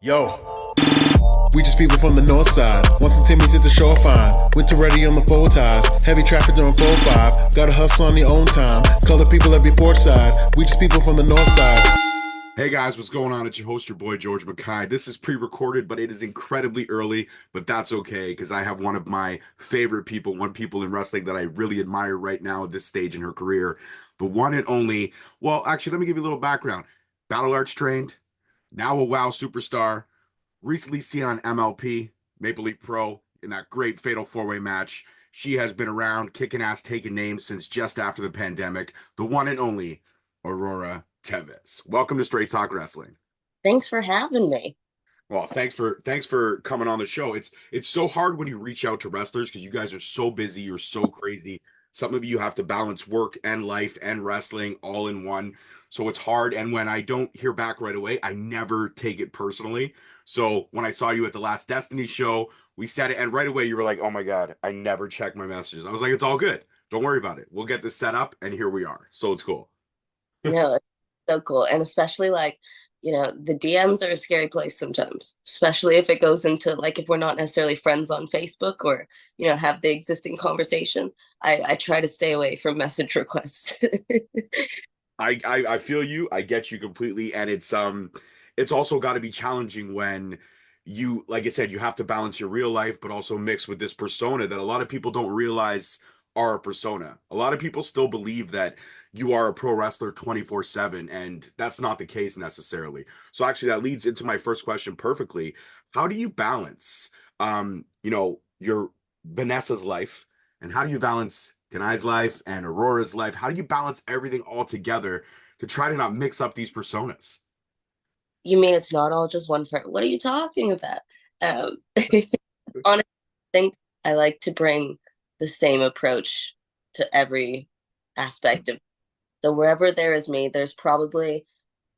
Yo, we just people from the north side. Want some Timmy's at the shore fine. Winter ready on the four ties. Heavy traffic during 4-5. Gotta hustle on your own time. Color people every port side. We just people from the north side. Hey guys, what's going on? It's your host, your boy George Mackay. This is pre-recorded, but it is incredibly early, but that's okay because I have one of my favorite people in wrestling that I really admire right now at this stage in her career. The one and only, well, actually, let me give you a little background. Battle Arts trained, now a WoW superstar, recently seen on MLP, Maple Leaf Pro, in that great Fatal 4-Way match. She has been around, kicking ass, taking names since just after the pandemic. The one and only Arorua Teves. Welcome to Straight Talk Wrestling. Thanks for having me. Well, thanks for coming on the show. It's so hard when you reach out to wrestlers because you guys are so busy, you're so crazy. Some of you have to balance work and life and wrestling all in one. So it's hard. And when I don't hear back right away, I never take it personally. So when I saw you at the last Destiny show, we said it, and right away you were like, "Oh my God, I never check my messages." I was like, "It's all good. Don't worry about it. We'll get this set up, and here we are." So it's cool. No, it's so cool. And especially the DMs are a scary place sometimes, especially if it goes into like if we're not necessarily friends on Facebook or, have the existing conversation. I try to stay away from message requests. I feel you. I get you completely, and it's also got to be challenging when you, like I said, you have to balance your real life, but also mix with this persona that a lot of people don't realize are a persona. A lot of people still believe that you are a pro wrestler 24/7, and that's not the case necessarily. So actually, that leads into my first question perfectly. How do you balance, your Vanessa's life, and how do you balance Kanai's life and Aurora's life? How do you balance everything all together to try to not mix up these personas? You mean it's not all just one part? What are you talking about? Um, Honestly, I think I like to bring the same approach to every aspect of. So wherever there is me, there's probably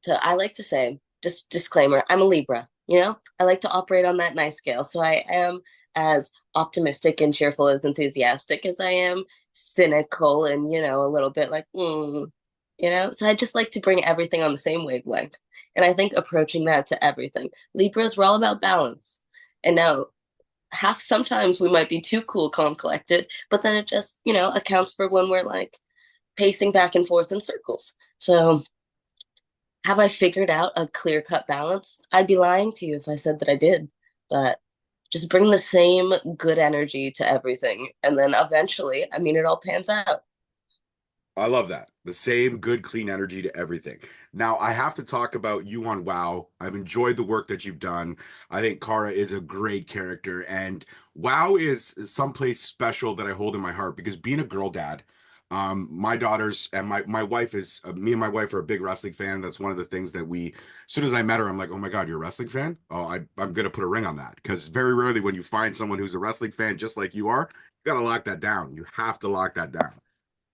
I like to say, just disclaimer, I'm a Libra, I like to operate on that nice scale. So I am as optimistic and cheerful as enthusiastic as I am cynical and, a little bit like, So I just like to bring everything on the same wavelength. And I think approaching that to everything. Libras, we're all about balance. And now sometimes we might be too cool, calm, collected, but then it just, accounts for when we're like pacing back and forth in circles. So have I figured out a clear cut balance? I'd be lying to you if I said that I did. But just bring the same good energy to everything. And then eventually, it all pans out. I love that. The same good, clean energy to everything. Now, I have to talk about you on WoW. I've enjoyed the work that you've done. I think Kara is a great character, and WoW is someplace special that I hold in my heart because being a girl dad, my daughters and my wife is me and my wife are a big wrestling fan. That's one of the things that as soon as I met her, I'm like, "Oh my God, you're a wrestling fan? Oh, I'm gonna put a ring on that." Because very rarely when you find someone who's a wrestling fan just like you are, you gotta lock that down. You have to lock that down.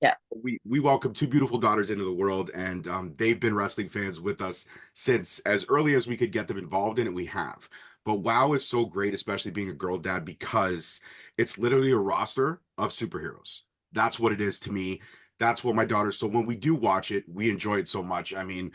Yeah. We welcome two beautiful daughters into the world, and they've been wrestling fans with us since as early as we could get them involved in it. We have, but WoW is so great, especially being a girl dad, because it's literally a roster of superheroes. That's what it is to me. That's what my daughters. So when we do watch it, we enjoy it so much. I mean,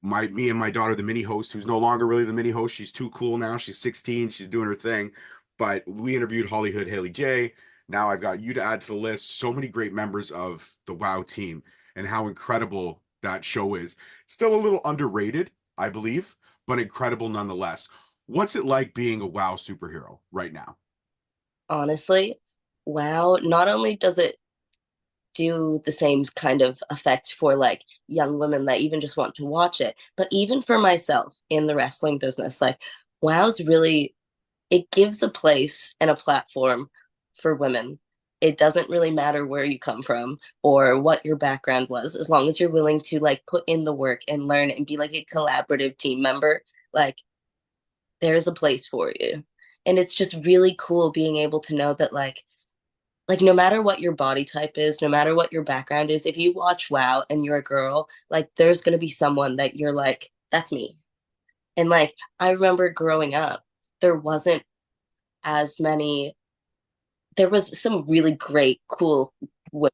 me and my daughter, the mini host, who's no longer really the mini host. She's too cool now. She's 16. She's doing her thing. But we interviewed Holly Hood, Haley J. Now I've got you to add to the list. So many great members of the WoW team and how incredible that show is. Still a little underrated, I believe, but incredible nonetheless. What's it like being a WoW superhero right now? Honestly, wow. Not only does it do the same kind of effect for like young women that even just want to watch it, but even for myself in the wrestling business, like WoW's really it gives a place and a platform for women. It doesn't really matter where you come from or what your background was, as long as you're willing to like put in the work and learn and be like a collaborative team member, like there's a place for you. And it's just really cool being able to know that like no matter what your body type is, no matter what your background is, if you watch WoW and you're a girl, like there's going to be someone that you're like, that's me. And like I remember growing up, there wasn't as many there was some really great, cool women,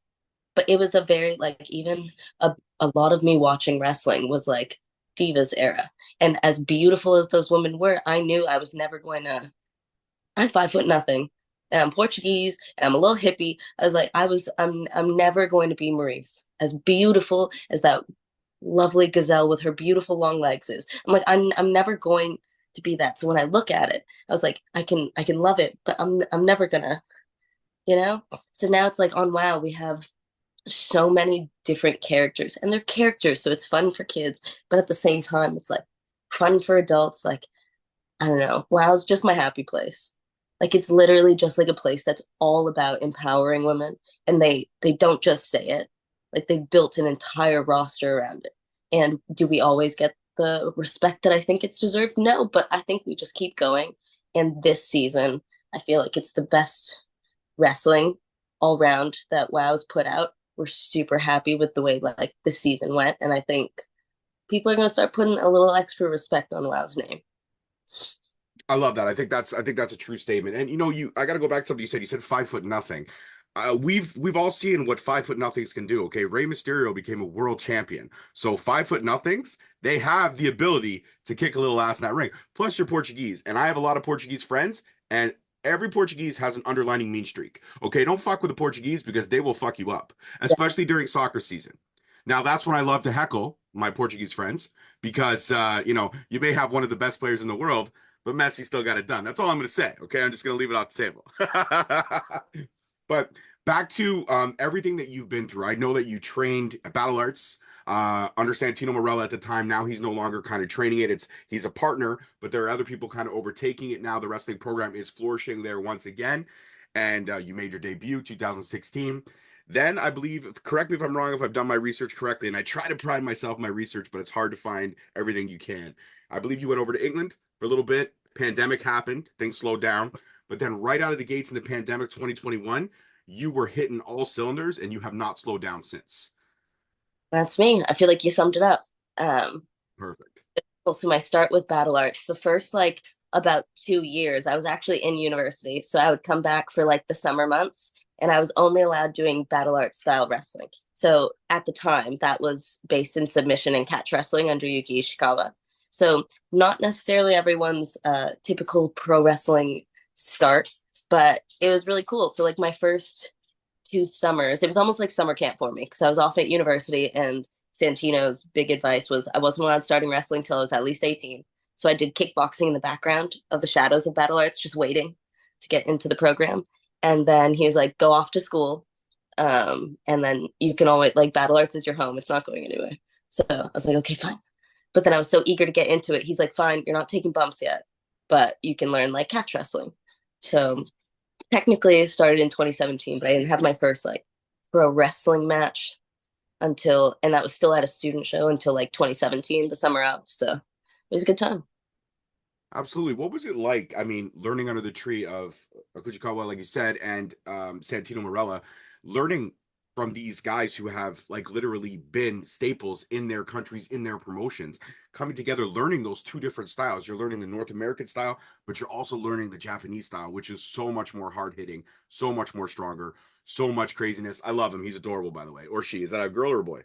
but it was a very like even a lot of me watching wrestling was like Divas era. And as beautiful as those women were, I knew I was never going to. I'm 5 foot nothing, and I'm Portuguese, and I'm a little hippie. I was like, I'm never going to be Maurice. As beautiful as that lovely gazelle with her beautiful long legs is, I'm like, I'm never going to be that. So when I look at it, I was like, I can love it, but I'm never gonna, you know. So now it's like on WoW we have so many different characters, and they're characters, so it's fun for kids, but at the same time, it's like fun for adults. Like I don't know. WoW's just my happy place. Like it's literally just like a place that's all about empowering women, and they don't just say it. Like they've built an entire roster around it. And do we always get the respect that I think it's deserved? No, but I think we just keep going. And this season, I feel like it's the best wrestling all round that WoW's put out. We're super happy with the way like the season went, and I think people are going to start putting a little extra respect on WoW's name. I love that. I think that's a true statement. And you I got to go back to something you said. You said 5 foot nothing. We've all seen what 5 foot nothings can do. Okay, Rey Mysterio became a world champion. So 5 foot nothings, they have the ability to kick a little ass in that ring. Plus, you're Portuguese, and I have a lot of Portuguese friends, and every Portuguese has an underlining mean streak. Okay, don't fuck with the Portuguese because they will fuck you up, especially during soccer season. Now, that's when I love to heckle my Portuguese friends because you may have one of the best players in the world, but Messi still got it done. That's all I'm going to say. Okay, I'm just going to leave it off the table. But back to everything that you've been through. I know that you trained at Battle Arts under Santino Marella at the time. Now he's no longer kind of training it. He's a partner, but there are other people kind of overtaking it now. The wrestling program is flourishing there once again. And you made your debut 2016. Then I believe, correct me if I'm wrong, if I've done my research correctly, and I try to pride myself in my research, but it's hard to find everything you can. I believe you went over to England for a little bit. Pandemic happened, things slowed down, but then right out of the gates in the pandemic 2021, you were hitting all cylinders and you have not slowed down since. That's me. I feel like you summed it up. Um, Perfect. so my start with battle arts, the first like about 2 years, I was actually in university. So I would come back for like the summer months, and I was only allowed doing battle arts style wrestling. So at the time, that was based in submission and catch wrestling under Yuki Ishikawa. So not necessarily everyone's typical pro wrestling start, but it was really cool. So like my first 2 summers, it was almost like summer camp for me because I was off at university, and Santino's big advice was I wasn't allowed starting wrestling till I was at least 18. So I did kickboxing in the background of the shadows of battle arts, just waiting to get into the program. And then he was like, go off to school. And then you can always, like, battle arts is your home. It's not going anywhere. So I was like, okay, fine. But then I was so eager to get into it. He's like, fine, you're not taking bumps yet, but you can learn like catch wrestling. So technically it started in 2017, but I didn't have my first like pro wrestling match until, and that was still at a student show until like 2017, the summer of. So it was a good time. Absolutely. What was it like? I mean, learning under the tree of Akujikawa, like you said, and Santino Marella, learning from these guys who have like literally been staples in their countries, in their promotions, coming together, learning those two different styles. You're learning the North American style, but you're also learning the Japanese style, which is so much more hard hitting, so much more stronger, so much craziness. I love him. He's adorable, by the way. Or she. Is that a girl or a boy?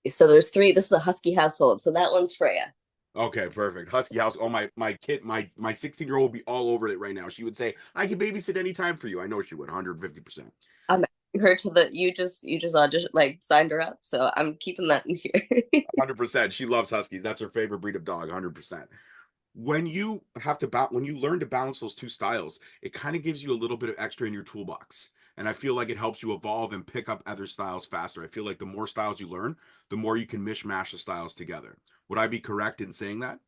So there's three. This is a husky household. So that one's Freya. Okay, perfect. Husky House. Oh, my kid, my 16-year-old will be all over it right now. She would say, "I can babysit anytime for you." I know she would, 150%. I'm adding her to the you just auditioned, like signed her up. So I'm keeping that in here. 100%. She loves Huskies. That's her favorite breed of dog, 100%. When you learn to balance those two styles, it kind of gives you a little bit of extra in your toolbox. And I feel like it helps you evolve and pick up other styles faster. I feel like the more styles you learn, the more you can mishmash the styles together. Would I be correct in saying that?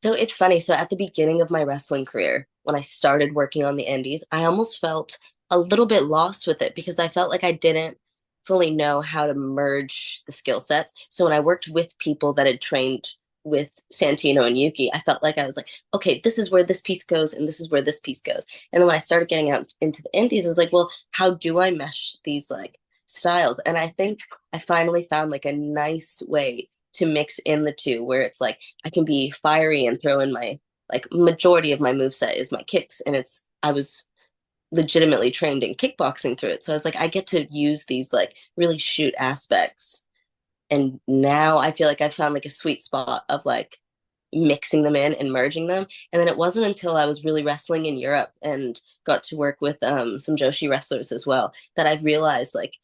So it's funny. So at the beginning of my wrestling career, when I started working on the indies, I almost felt a little bit lost with it because I felt like I didn't fully know how to merge the skill sets. So when I worked with people that had trained with Santino and Yuki, I felt like I was like, okay, this is where this piece goes and this is where this piece goes. And then when I started getting out into the indies, I was like, well, how do I mesh these like styles? And I think I finally found like a nice way to mix in the two where it's like I can be fiery and throw in my like majority of my moveset is my kicks, and it's I was legitimately trained in kickboxing through it. So I was like, I get to use these like really shoot aspects. And now I feel like I found like a sweet spot of like mixing them in and merging them. And then it wasn't until I was really wrestling in Europe and got to work with some Joshi wrestlers as well that I realized like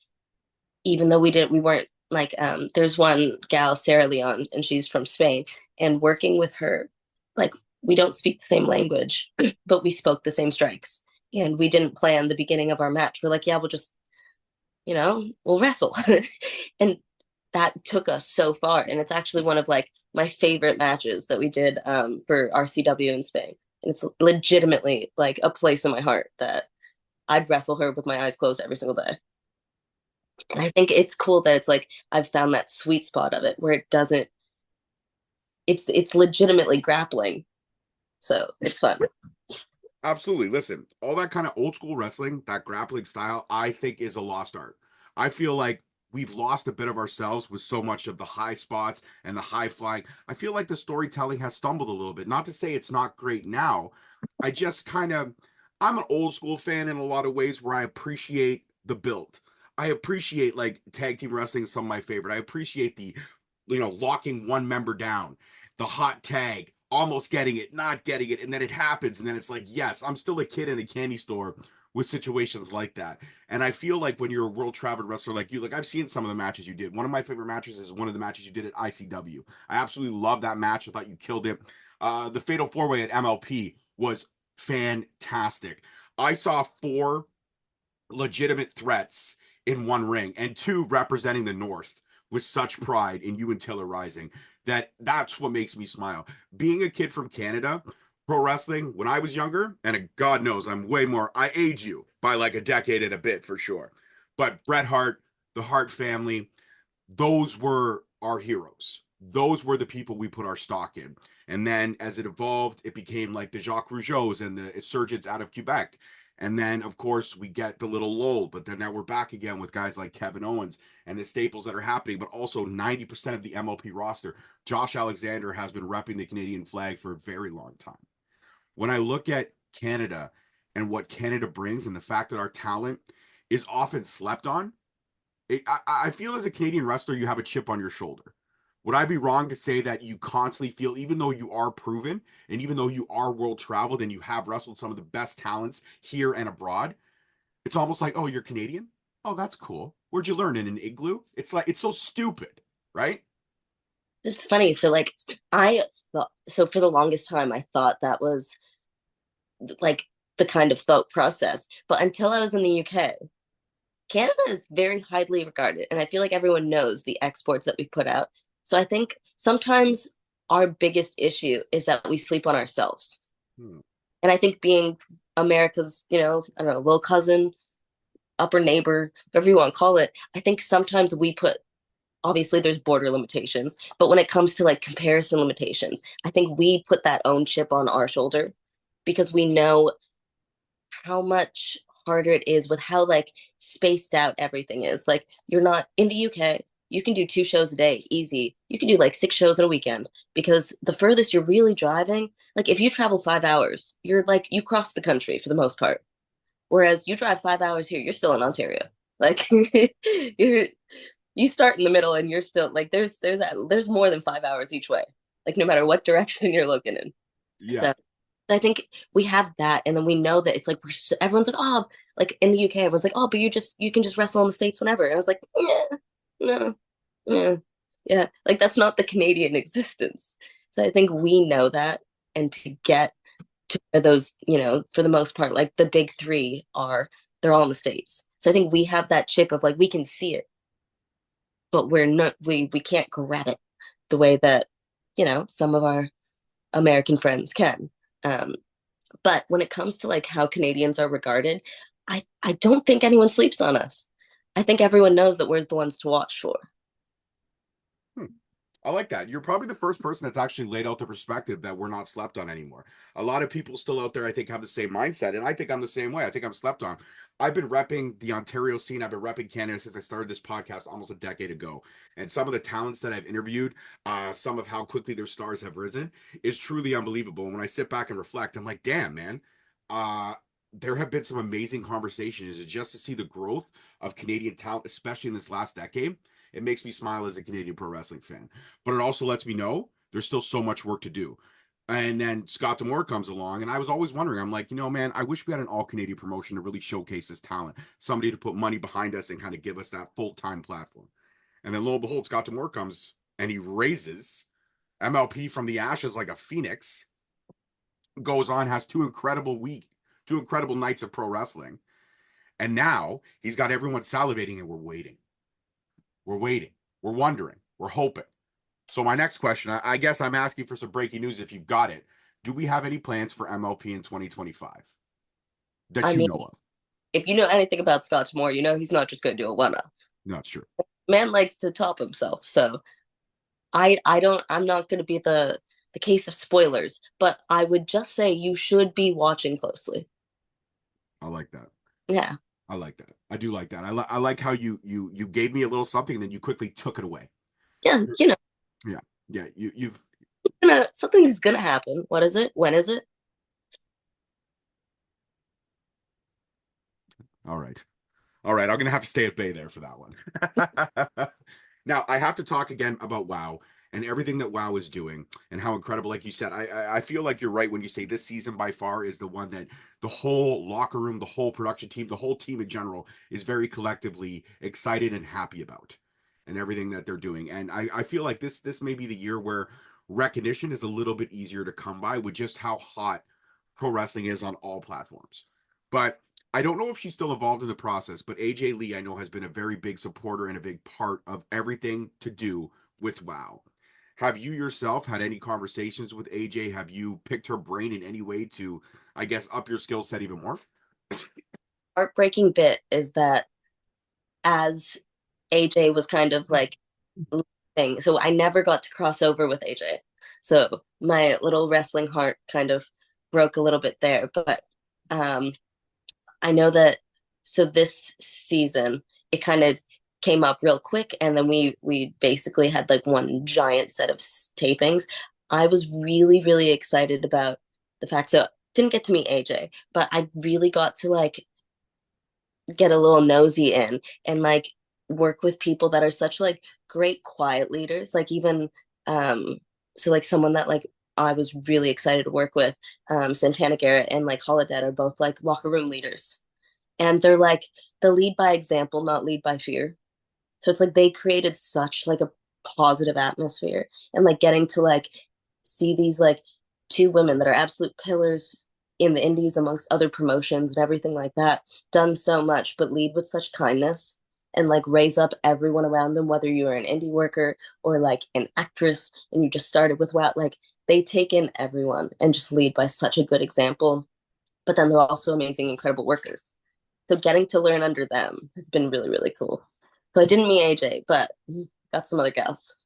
even though we weren't like there's one gal Sarah Leon and she's from Spain and working with her like we don't speak the same language but we spoke the same strikes and we didn't plan the beginning of our match. We're like, yeah, we'll just we'll wrestle. And that took us so far. And it's actually one of like my favorite matches that we did for RCW in Spain. And it's legitimately like a place in my heart that I'd wrestle her with my eyes closed every single day. And I think it's cool that it's like I've found that sweet spot of it where it doesn't it's legitimately grappling. So it's fun. Absolutely. Listen, all that kind of old school wrestling, that grappling style, I think is a lost art. I feel like we've lost a bit of ourselves with so much of the high spots and the high flying. I feel like the storytelling has stumbled a little bit. Not to say it's not great now. I just kind of, I'm an old school fan in a lot of ways where I appreciate the build. I appreciate like tag team wrestling is some of my favorite. I appreciate the, locking one member down, the hot tag, almost getting it, not getting it, and then it happens, and then it's like, yes, I'm still a kid in a candy store with situations like that. And I feel like when you're a world traveled wrestler like you, like I've seen some of the matches you did. One of my favorite matches is one of the matches you did at ICW. I absolutely love that match. I thought you killed it. The Fatal 4-Way at MLP was fantastic. I saw 4 legitimate threats in one ring and 2 representing the North with such pride in you and Taylor Rising that's what makes me smile. Being a kid from Canada, pro wrestling, when I was younger, and God knows I age you by like a decade and a bit for sure. But Bret Hart, the Hart family, those were our heroes. Those were the people we put our stock in. And then as it evolved, it became like the Jacques Rougeaus and the insurgents out of Quebec. And then, of course, we get the little lull, but then now we're back again with guys like Kevin Owens and the staples that are happening, but also 90% of the MLP roster. Josh Alexander has been repping the Canadian flag for a very long time. When I look at Canada and what Canada brings and the fact that our talent is often slept on, I feel as a Canadian wrestler, you have a chip on your shoulder. Would I be wrong to say that you constantly feel, even though you are proven and even though you are world traveled and you have wrestled some of the best talents here and abroad, it's almost like, oh, you're Canadian? Oh, that's cool. Where'd you learn in an igloo? It's like, it's so stupid, right? It's funny. So like I thought so for the longest time I thought that was like the kind of thought process. But until I was in the UK, Canada is very highly regarded, and I feel like everyone knows the exports that we put out. So I think sometimes our biggest issue is that we sleep on ourselves. Hmm. And I think being America's, I don't know, little cousin, upper neighbor, whatever you want to call it, I think sometimes we put obviously there's border limitations, but when it comes to like comparison limitations, I think we put that own chip on our shoulder because we know how much harder it is with how like spaced out everything is. Like you're not in the UK, you can do 2 shows a day, easy. You can do like 6 shows in a weekend because the furthest you're really driving, like if you travel 5 hours, you're like you cross the country for the most part. Whereas you drive 5 hours here, you're still in Ontario. Like you're you start in the middle and you're still like there's more than 5 hours each way. Like no matter what direction you're looking in. Yeah. So I think we have that, and then we know that it's like everyone's like, oh, like in the UK, everyone's like, oh, but you can just wrestle in the States whenever. And I was like, no, yeah, yeah, like that's not the Canadian existence. So I think we know that, and to get to where those, for the most part, like the big three are, they're all in the States. So I think we have that chip of like we can see it, but we're not, we can't grab it the way that some of our American friends can. Um, but when it comes to like how Canadians are regarded, I don't think anyone sleeps on us. I think everyone knows that we're the ones to watch for. Hmm. I like that. You're probably the first person that's actually laid out the perspective that we're not slept on anymore. A lot of people still out there, I think, have the same mindset, and I think I'm the same way. I think I'm slept on. I've been repping the Ontario scene. I've been repping Canada since I started this podcast almost a decade ago. And some of the talents that I've interviewed, some of how quickly their stars have risen, is truly unbelievable. And when I sit back and reflect, I'm like, damn, man. Uh, there have been some amazing conversations. Just to see the growth of Canadian talent, especially in this last decade, it makes me smile as a Canadian pro wrestling fan. But it also lets me know There's still so much work to do. And then Scott Demore comes along, and I was always wondering, I'm like, man, I wish we had an all Canadian promotion to really showcase this talent, somebody to put money behind us and kind of give us that full time platform. And then lo and behold, Scott Demore comes and he raises MLP from the ashes like a phoenix, goes on, has two incredible nights of pro wrestling. And now he's got everyone salivating, and we're waiting. We're waiting. We're wondering. We're hoping. So my next question, I guess I'm asking for some breaking news if you've got it. Do we have any plans for MLP in 2025 that I you mean, know of? if you know anything about Scott Moore, you know he's not just going to do a one-off. No, it's true. Man likes to top himself, so I'm not going to be the case of spoilers, but I would just say you should be watching closely. I like that. Yeah. I like that. I do like that. I like how you gave me a little something and then you quickly took it away. Yeah, Yeah. Yeah. You've something's gonna happen. What is it? When is it? all right. All right, I'm gonna have to stay at bay there for that one. Now I have to talk again about WoW and everything that WoW is doing and how incredible, like you said, I feel like you're right when you say this season by far is the one that the whole locker room, the whole production team, the whole team in general is very collectively excited and happy about, and everything that they're doing. And I feel like this may be the year where recognition is a little bit easier to come by with just how hot pro wrestling is on all platforms. But I don't know if she's still involved in the process, but AJ Lee, I know, has been a very big supporter and a big part of everything to do with WoW. Have you yourself had any conversations with AJ? Have you picked her brain in any way to, I guess, up your skill set even more? Heartbreaking bit is that as AJ was kind of like thing, so I never got to cross over with AJ. So my little wrestling heart kind of broke a little bit there. But um I know that so this season it kind of came up real quick, and then we basically had like one giant set of tapings. I was really excited about the fact, so didn't get to meet AJ, but I really got to like get a little nosy in and like work with people that are such like great quiet leaders, like even um so like someone that like I was really excited to work with, Santana Garrett and like Holodead are both like locker room leaders, and they're like the lead by example, not lead by fear. So it's like they created such like a positive atmosphere, and like getting to like see these like two women that are absolute pillars in the indies amongst other promotions and everything like that, done so much but lead with such kindness and like raise up everyone around them, whether you're an indie worker or like an actress and you just started with WoW, like they take in everyone and just lead by such a good example, but then they're also amazing, incredible workers. So getting to learn under them has been really cool. So I didn't meet AJ, but got some other gals.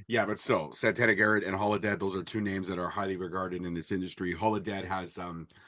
Yeah, but still, Santana Garrett and Holodead, those are two names that are highly regarded in this industry. Holodead has,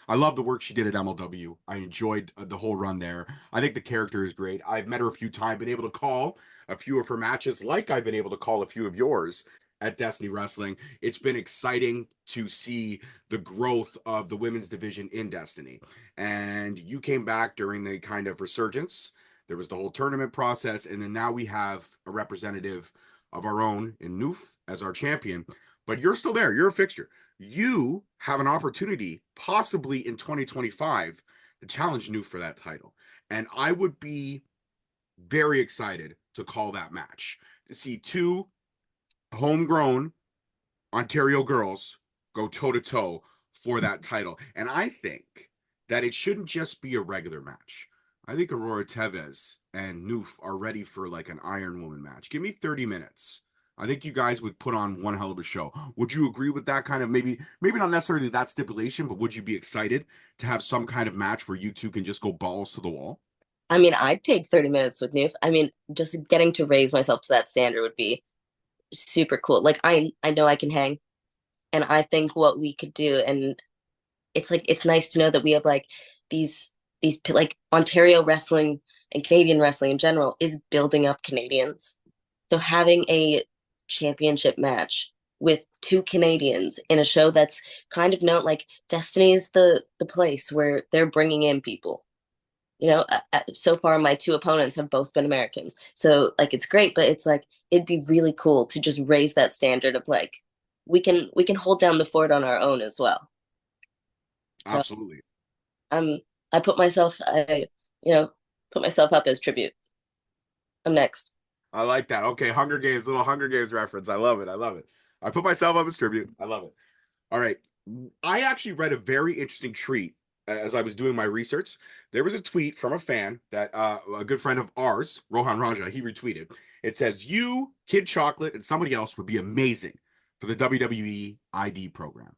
I love the work she did at MLW. I enjoyed the whole run there. I think the character is great. I've met her a few times, been able to call a few of her matches, like I've been able to call a few of yours at Destiny Wrestling. It's been exciting to see the growth of the women's division in Destiny. And you came back during the kind of resurgence. There was the whole tournament process, and then now we have a representative of our own in Noof as our champion, but you're still there. You're a fixture. You have an opportunity, possibly in 2025, to challenge Noof for that title. And I would be very excited to call that match, to see two homegrown Ontario girls go toe to toe for that title. And I think that it shouldn't just be a regular match. I think Aurora Teves and Noof are ready for like an Iron Woman match. Give me 30 minutes. I think you guys would put on one hell of a show. Would you agree with that kind of, maybe not necessarily that stipulation, but would you be excited to have some kind of match where you two can just go balls to the wall? I mean, I'd take 30 minutes with Newf. I mean, just getting to raise myself to that standard would be super cool. Like I know I can hang, and I think what we could do, and it's like it's nice to know that we have like these like Ontario wrestling and Canadian wrestling in general is building up Canadians. So having a championship match with two Canadians in a show that's kind of known, like Destiny is the place where they're bringing in people. So far my two opponents have both been Americans. So like it's great, but it's like it'd be really cool to just raise that standard of like we can hold down the fort on our own as well. So Absolutely. I'm I put myself I you know put myself up as tribute. I'm next. I like that. Okay, Hunger Games, little Hunger Games reference. I love it. I love it. I put myself up as tribute. I love it. All right. I actually read a very interesting tweet as I was doing my research. There was a tweet from a fan that a good friend of ours, Rohan Raja, he retweeted. It says, "You, Kid Chocolate, and somebody else would be amazing for the WWE ID program."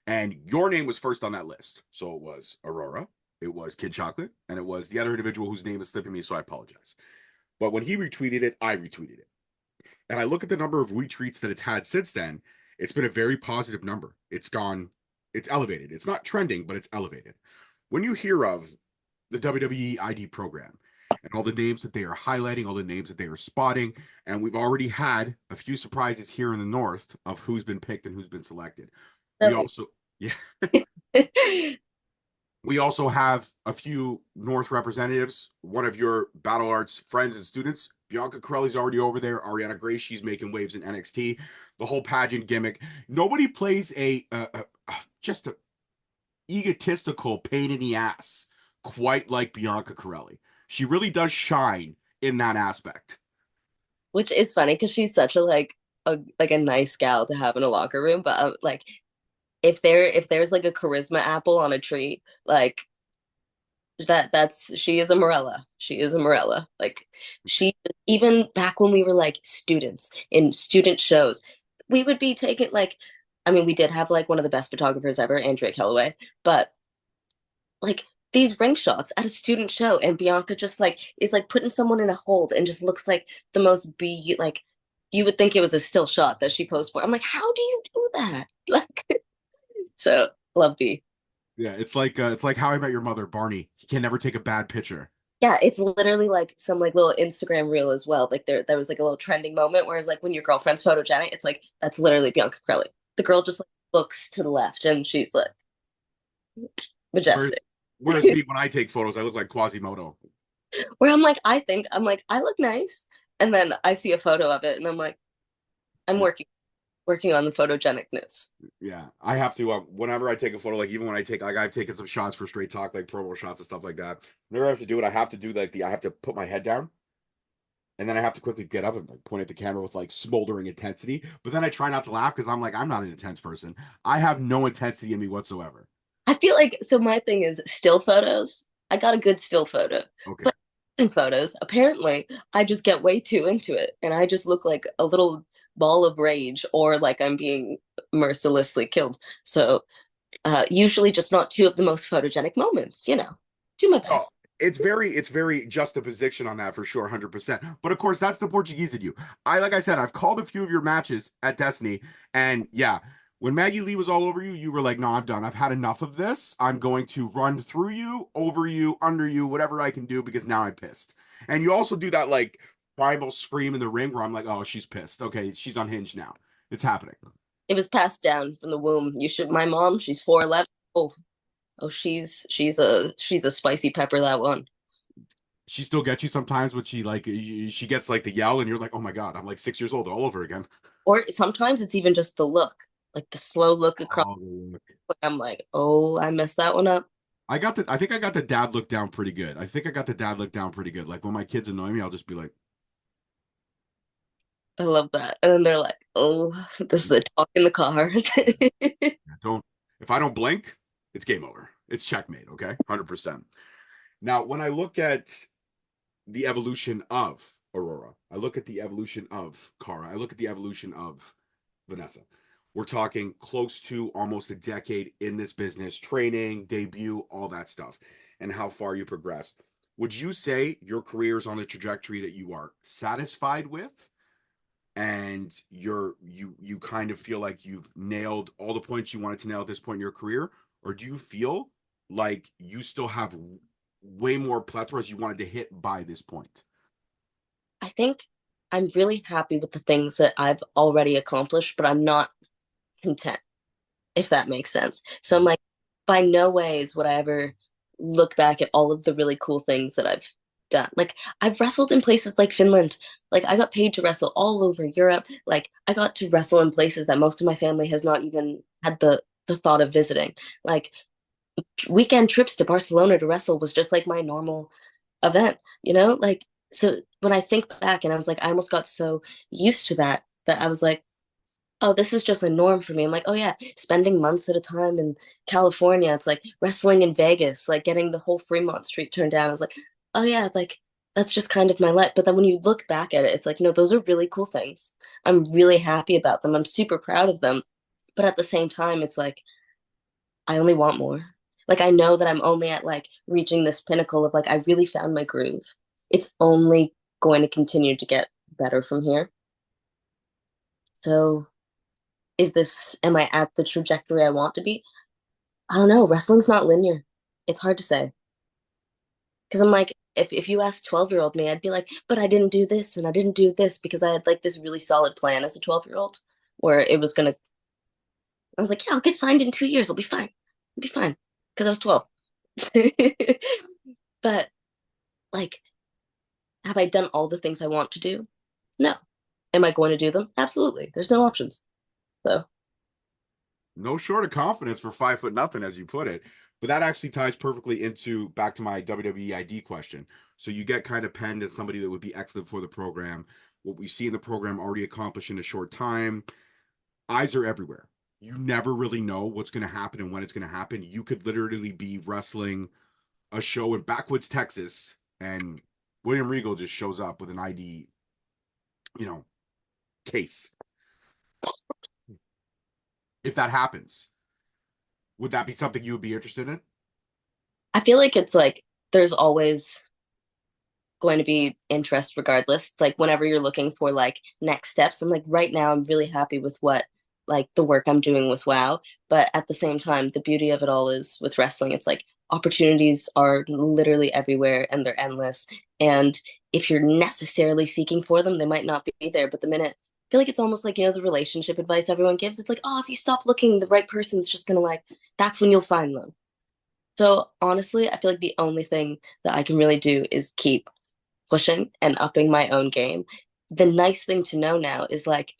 And your name was first on that list. So it was Aurora, it was Kid Chocolate, and it was the other individual whose name is slipping me, so I apologize. But when he retweeted it, I retweeted it. And I look at the number of retweets that it's had since then, it's been a very positive number. It's elevated. It's not trending, but it's elevated. When you hear of the WWE ID program and all the names that they are highlighting, all the names that they are spotting, and we've already had a few surprises here in the North of who's been picked and who's been selected. We So, also, yeah, we also have a few North representatives. One of your Battle Arts friends and students, Bianca Corelli's already over there. Ariana Grace, she's making waves in NXT. The whole pageant gimmick. Nobody plays just a egotistical pain in the ass quite like Bianca Corelli. She really does shine in that aspect. which is funny because she's such a nice gal to have in a locker room, but like if there's like a charisma apple on a tree, like that's she is a Morella. She is a Morella. Like she even back when we were like students in student shows, we would be taking like I mean, we did have like one of the best photographers ever, Andrea Kellaway, but like these ring shots at a student show and Bianca just like is like putting someone in a hold and just looks like the most be like you would think it was a still shot that she posed for. I'm like, how do you do that? Like so love B. Yeah, it's like How I Met Your Mother, Barney. He can never take a bad picture. Yeah, it's literally like some like little Instagram reel as well. Like there was like a little trending moment whereas like when your girlfriend's photogenic, it's like that's literally Bianca Crowley. The girl just like looks to the left and she's like Whereas, majestic. whereas me, when I take photos, I look like Quasimodo. Where I'm like I look nice, and then I see a photo of it, and I'm like I'm Yeah. working on the photogenicness. Yeah, I have to. Whenever I take a photo, like even when I take, like I've taken some shots for Straight Talk, like promo shots and stuff like that. Whenever I have to do it, I have to do like I have to put my head down, and then I have to quickly get up and like point at the camera with like smoldering intensity. But then I try not to laugh because I'm like I'm not an intense person. I have no intensity in me whatsoever. I feel like so my thing is still photos. I got a good still photo, Okay. but in photos, apparently, I just get way too into it, and I just look like a little ball of rage, or like I'm being mercilessly killed. So usually, just not two of the most photogenic moments. Do my Oh, best. it's very juxtaposition on that for sure, 100%. But of course, that's the Portuguese in you. Like I said, I've called a few of your matches at Destiny, and yeah, when Maggie Lee was all over you, you were like, "No, I'm done. I've had enough of this. I'm going to run through you, over you, under you, whatever I can do because now I'm pissed." And you also do that like primal scream in the ring where I'm like, "Oh, she's pissed. Okay, she's unhinged now. It's happening." It was passed down from the womb. You should. My mom, she's 4'11". Oh, she's a spicy pepper. That one. She still gets you sometimes when she gets like the yell and you're like, "Oh my God, I'm like 6 years old all over again." Or sometimes it's even just the look, like the slow look across. Oh, I'm like, oh, I messed that one up. I think I got the dad look down pretty good. I think I got the dad look down pretty good. Like when my kids annoy me, I'll just be like, I love that. And then they're like, oh, this is a talk in the car. don't, if I don't blink, it's game over. It's checkmate. Okay. 100%. Now, when I look at the evolution of Aurora, I look at the evolution of Kara, I look at the evolution of Vanessa. We're talking close to almost a decade in this business, training, debut, all that stuff, and how far you progressed. Would you say your career is on the trajectory that you are satisfied with? And you kind of feel like you've nailed all the points you wanted to nail at this point in your career, or do you feel like you still have way more plethoras you wanted to hit by this point? I think I'm really happy with the things that I've already accomplished, but I'm not content, if that makes sense. So I'm like, by no ways would I ever look back at all of the really cool things that I've done. Like I've wrestled in places like Finland. Like I got paid to wrestle all over Europe. Like I got to wrestle in places that most of my family has not even had the thought of visiting. Like weekend trips to Barcelona to wrestle was just like my normal event, you know? Like so when I think back and I was like I almost got so used to that I was like, oh, this is just a norm for me. I'm like, oh yeah, spending months at a time in California. It's like wrestling in Vegas, like getting the whole Fremont Street turned down. I was like, oh yeah, like that's just kind of my life. But then when you look back at it, it's like, no, those are really cool things. I'm really happy about them. I'm super proud of them. But at the same time, it's like I only want more. Like I know that I'm only at like reaching this pinnacle of like I really found my groove. It's only going to continue to get better from here. So am I at the trajectory I want to be? I don't know. Wrestling's not linear. It's hard to say. Because I'm like, if you ask 12-year-old me, I'd be like, but I didn't do this and I didn't do this because I had like this really solid plan as a 12-year-old where it was gonna, I was like, yeah, I'll get signed in 2 years. I'll be fine. I'll be fine. Because I was 12. But like, have I done all the things I want to do? No. Am I going to do them? Absolutely. There's no options. So, No short of confidence for 5 foot nothing, as you put it. But that actually ties perfectly into back to my WWE ID question. So you get kind of penned as somebody that would be excellent for the program. What we see in the program already accomplished in a short time. Eyes are everywhere. You never really know what's going to happen and when it's going to happen. You could literally be wrestling a show in backwoods Texas, and William Regal just shows up with an ID, you know, case. If that happens, would that be something you would be interested in? I feel like it's like there's always going to be interest regardless. It's like whenever you're looking for like next steps, I'm like right now I'm really happy with what like the work I'm doing with WoW, but at the same time the beauty of it all is with wrestling it's like opportunities are literally everywhere and they're endless and if you're necessarily seeking for them they might not be there but the minute I feel like it's almost like the relationship advice everyone gives it's like oh if you stop looking the right person's just gonna like that's when you'll find them. So honestly, I feel like the only thing that I can really do is keep pushing and upping my own game. The nice thing to know now is like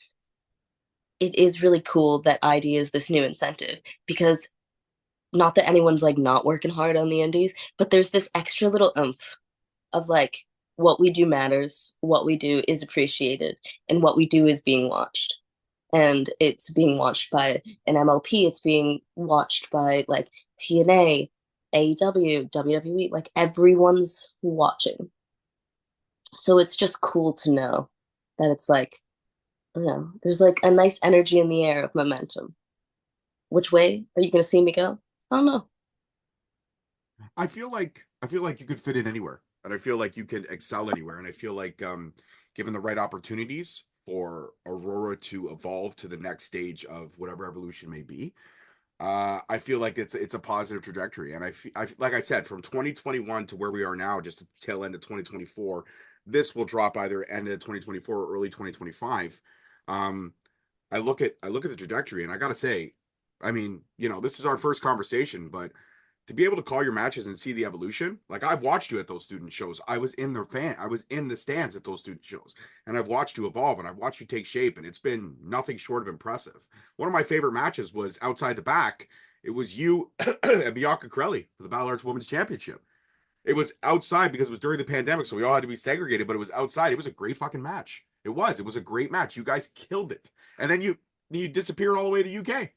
it is really cool that ID is this new incentive because not that anyone's like not working hard on the indies, but there's this extra little oomph of like what we do matters, what we do is appreciated, and what we do is being watched. And it's being watched by an MLP, it's being watched by like TNA, AEW, WWE, like everyone's watching. So it's just cool to know that it's like, I don't know, there's like a nice energy in the air of momentum. Which way are you going to see me go? I don't know. I feel like you could fit in anywhere, and I feel like you could excel anywhere, and I feel like given the right opportunities for Aurora to evolve to the next stage of whatever evolution may be, I feel like it's a positive trajectory, and like I said, from 2021 to where we are now, just to tail end of 2024, this will drop either end of 2024 or early 2025. Um, I look at the trajectory, and I gotta say, I mean, this is our first conversation, but to be able to call your matches and see the evolution, like I've watched you at those student shows. I was in the stands at those student shows, and I've watched you evolve, and I've watched you take shape, and it's been nothing short of impressive. One of my favorite matches was outside the back. It was you and Bianca Crelli for the Battle Arts Women's Championship. It was outside because it was during the pandemic, so we all had to be segregated, but it was outside. It was a great fucking match. It was. It was a great match. You guys killed it. And then you disappeared all the way to UK.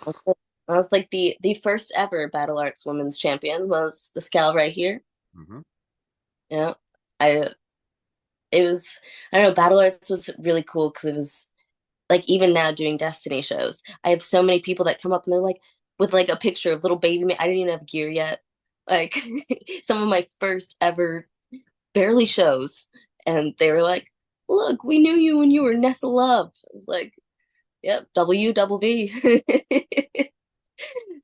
Okay. I was like the first ever Battle Arts Women's Champion was the Scal right here. Mm-hmm. Yeah. I it was I don't know, Battle Arts was really cool because it was like even now doing Destiny shows, I have so many people that come up and they're like with like a picture of little baby me. I didn't even have gear yet. Like some of my first ever barely shows, and they were like, "Look, we knew you when you were Nessa Love." I was like, "Yep, W double V."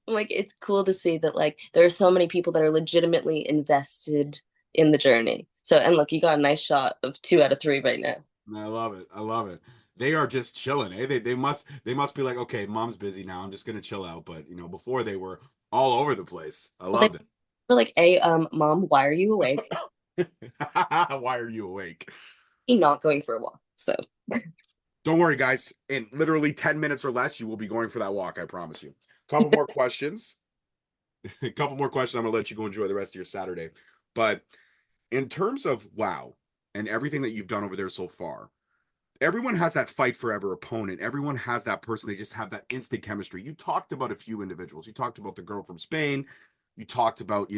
I'm like, it's cool to see that like there are so many people that are legitimately invested in the journey. So, and look, you got a nice shot of 2 out of 3 right now. I love it. I love it. They are just chilling, eh? They must be like, okay, mom's busy now. I'm just gonna chill out. But before they were all over the place. I Well, they loved it. We're like, hey, mom, why are you awake? Why are you awake? You're not going for a walk. So Don't worry, guys. In literally 10 minutes or less, you will be going for that walk. I promise you. Couple more questions. A couple more questions. I'm going to let you go enjoy the rest of your Saturday. But in terms of WoW and everything that you've done over there so far, everyone has that fight forever opponent. Everyone has that person. They just have that instant chemistry. You talked about a few individuals. You talked about the girl from Spain. You talked about,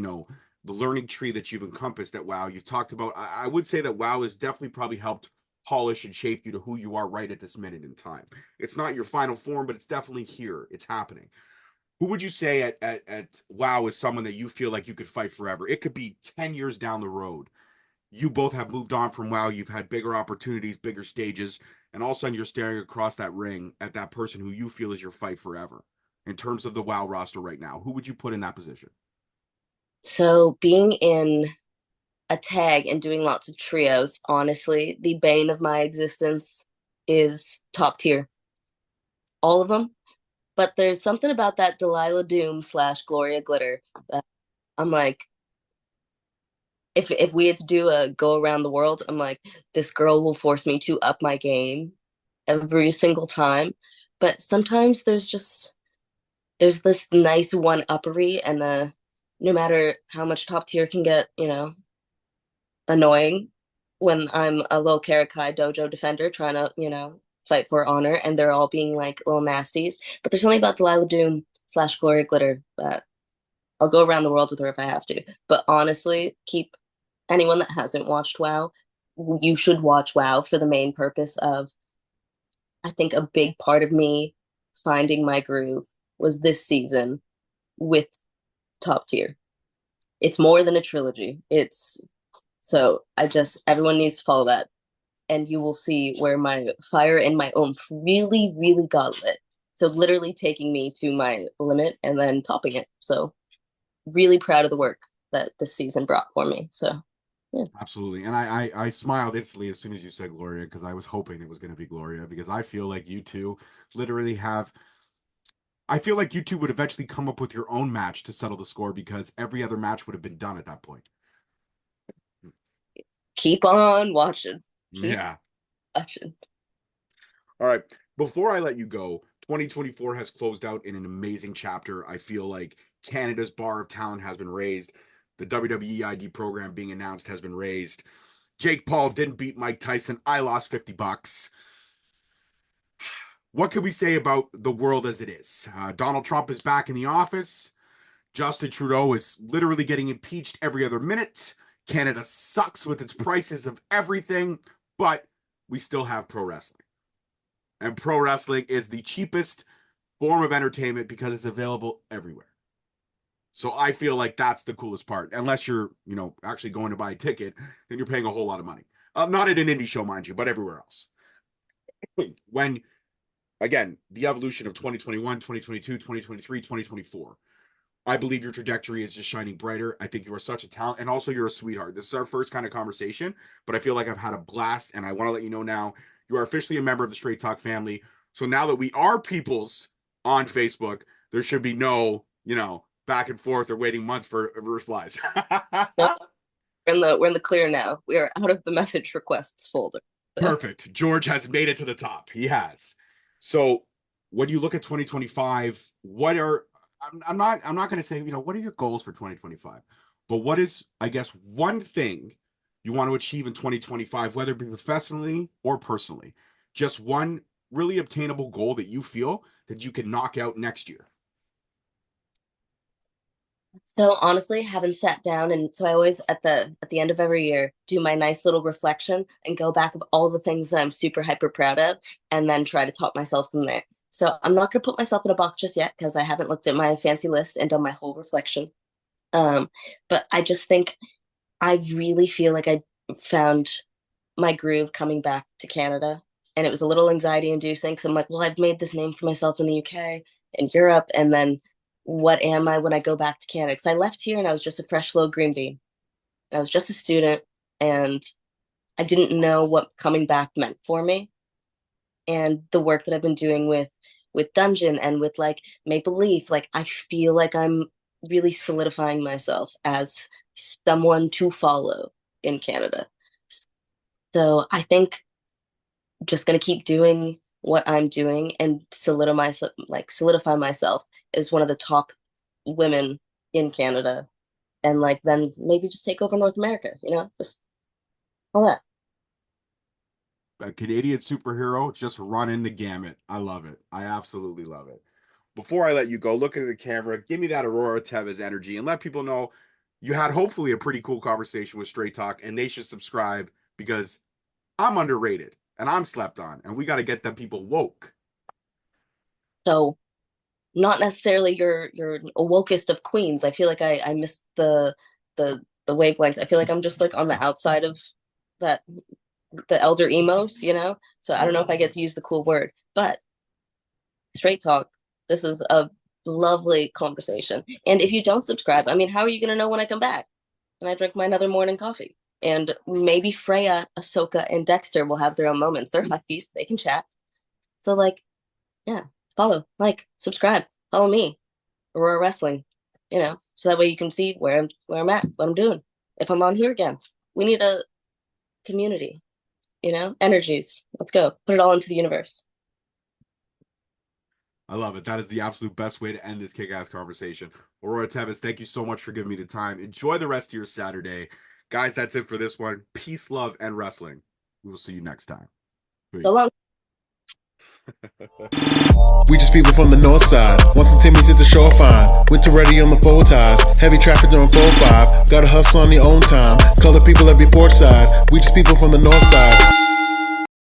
the learning tree that you've encompassed at WoW. You've talked about, I would say that WoW has definitely probably helped polish and shape you to who you are right at this minute in time. It's not your final form, but it's definitely here. It's happening. Who would you say at WoW is someone that you feel like you could fight forever? It could be 10 years down the road. You both have moved on from WoW. You've had bigger opportunities, bigger stages, and all of a sudden you're staring across that ring at that person who you feel is your fight forever. In terms of the WoW roster right now, who would you put in that position? so being in a tag and doing lots of trios, honestly, the bane of my existence is top tier. All of them. But there's something about that Delilah Doom slash Gloria Glitter that I'm like, if we had to do a go around the world, I'm like, this girl will force me to up my game every single time. But sometimes there's this nice one uppery and no matter how much top tier can get, annoying when I'm a low Karakai dojo defender trying to, fight for honor and they're all being like little nasties. But there's something about Delilah Doom slash Gloria Glitter that I'll go around the world with her if I have to. But honestly, keep anyone that hasn't watched WoW, you should watch WoW for the main purpose of, I think a big part of me finding my groove was this season with top tier. It's more than a trilogy. It's so I just everyone needs to follow that, and you will see where my fire and my oomph really, really got lit. So literally taking me to my limit and then topping it. So really proud of the work that this season brought for me. So yeah. Absolutely. And I smiled instantly as soon as you said Gloria because I was hoping it was going to be Gloria because I feel like you two literally have. I feel like you two would eventually come up with your own match to settle the score because every other match would have been done at that point. Keep on watching. Keep Yeah. watching. All right. Before I let you go, 2024 has closed out in an amazing chapter. I feel like Canada's bar of talent has been raised. The WWE ID program being announced has been raised. Jake Paul didn't beat Mike Tyson. I lost $50. What can we say about the world as it is? Donald Trump is back in the office. Justin Trudeau is literally getting impeached every other minute. Canada sucks with its prices of everything, but we still have pro wrestling. And pro wrestling is the cheapest form of entertainment because it's available everywhere. So I feel like that's the coolest part. Unless you're, actually going to buy a ticket, then you're paying a whole lot of money. Not at an indie show, mind you, but everywhere else. When, again, the evolution of 2021, 2022, 2023, 2024. I believe your trajectory is just shining brighter. I think you are such a talent, and also you're a sweetheart. This is our first kind of conversation, but I feel like I've had a blast, and I want to let you know now you are officially a member of the Straight Talk family. So now that we are peoples on Facebook, there should be no, back and forth or waiting months for replies. No, we're in the clear now. We are out of the message requests folder. So. Perfect. George has made it to the top. He has. So when you look at 2025, what are I'm not going to say, what are your goals for 2025? But what is, I guess, one thing you want to achieve in 2025, whether it be professionally or personally? Just one really obtainable goal that you feel that you can knock out next year. So honestly, haven't sat down, and so I always at the end of every year do my nice little reflection and go back of all the things that I'm super hyper proud of, and then try to top myself from there. So I'm not gonna put myself in a box just yet because I haven't looked at my fancy list and done my whole reflection. Um, but I just think I really feel like I found my groove coming back to Canada, and it was a little anxiety inducing because I'm like, well, I've made this name for myself in the UK and Europe, and then what am I when I go back to Canada? Because I left here and I was just a fresh little green bean. I was just a student, and I didn't know what coming back meant for me. And the work that I've been doing with Dungeon and with like Maple Leaf, like I feel like I'm really solidifying myself as someone to follow in Canada. So I think just gonna keep doing what I'm doing and solidify myself as one of the top women in Canada, and like then maybe just take over North America. Just all that. A Canadian superhero just running the gamut. I love it. I absolutely love it. Before I let you go, look at the camera, give me that Aurora Teves energy, and let people know you had hopefully a pretty cool conversation with Straight Talk, and they should subscribe because I'm underrated and I'm slept on, and we got to get them people woke. So not necessarily your wokest of queens. I feel like I missed the wavelength. I feel like I'm just like on the outside of that the elder emos. So I don't know if I get to use the cool word, but Straight Talk, this is a lovely conversation. And if you don't subscribe, I mean, how are you going to know when I come back? And I drink my another morning coffee. And maybe Freya, Ahsoka, and Dexter will have their own moments. They're huskies. They can chat. So, like, yeah, follow, subscribe, follow me, Aurora Wrestling, so that way you can see where I'm at, what I'm doing. If I'm on here again, we need a community, energies. Let's go. Put it all into the universe. I love it. That is the absolute best way to end this kick-ass conversation. Aurora Teves, thank you so much for giving me the time. Enjoy the rest of your Saturday. Guys, that's it for this one. Peace, love, and wrestling. We will see you next time. Peace. So long. We just people from the north side. Once the Timmy's hit the shore fine. Winter ready on the full ties. Heavy traffic during 4-5. Gotta hustle on your own time. Color people every port side. We just people from the north side.